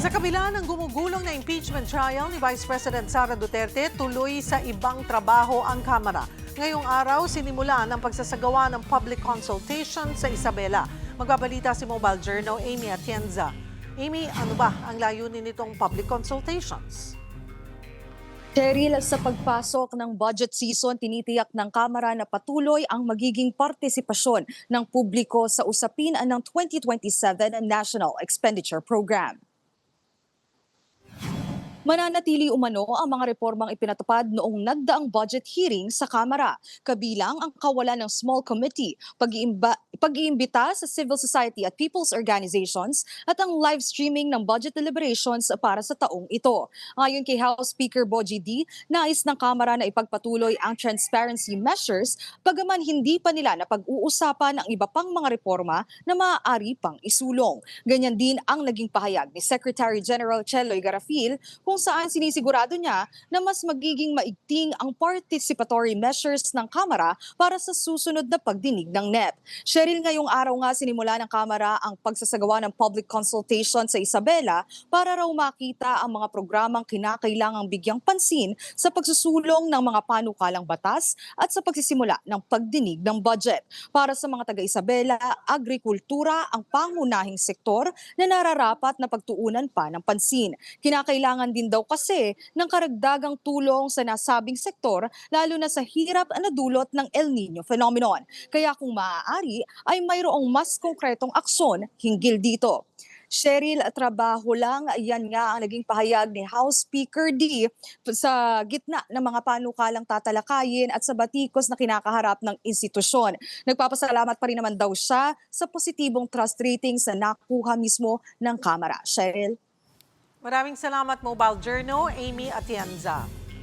Sa kabila ng gumugulong na impeachment trial ni Vice President Sara Duterte, tuloy sa ibang trabaho ang Kamara. Ngayong araw, sinimulan ang pagsasagawa ng public consultation sa Isabela. Magbabalita si Mobile Journal Amy Atienza. Amy, ano ba ang layunin nitong public consultations? Cheryl, sa pagpasok ng budget season, tinitiyak ng Kamara na patuloy ang magiging partisipasyon ng publiko sa usapin ng 2027 National Expenditure Program. Mananatili umano ang mga reformang ipinatupad noong nagdaang budget hearing sa Kamara, kabilang ang kawalan ng small committee, pag-iimbita sa civil society at people's organizations at ang live streaming ng budget deliberations para sa taong ito. Ayon kay House Speaker Bogie D, nais ng Kamara na ipagpatuloy ang transparency measures bagaman hindi pa nila napag-uusapan ang iba pang mga reforma na maaari pang isulong. Ganyan din ang naging pahayag ni Secretary General Cheloy Garafil kung saan sinisigurado niya na mas magiging maigting ang participatory measures ng Kamara para sa susunod na pagdinig ng NEP. Cheryl, ngayong araw nga sinimula ng Kamara ang pagsasagawa ng public consultation sa Isabela para raw makita ang mga programang kinakailangang bigyang pansin sa pagsusulong ng mga panukalang batas at sa pagsisimula ng pagdinig ng budget. Para sa mga taga-Isabela, agrikultura ang pangunahing sektor na nararapat na pagtuunan pa ng pansin. Kinakailangan din daw kasi ng karagdagang tulong sa nasabing sektor lalo na sa hirap na dulot ng El Nino phenomenon. Kaya kung maaari ay mayroong mas konkretong aksyon hinggil dito. Cheryl, trabaho lang, yan nga ang naging pahayag ni House Speaker D sa gitna ng mga panukalang tatalakayin at sa batikos na kinakaharap ng institusyon. Nagpapasalamat pa rin naman daw siya sa positibong trust ratings na nakuha mismo ng Kamara. Cheryl? Maraming salamat, Mobile Journal Amy Atienza.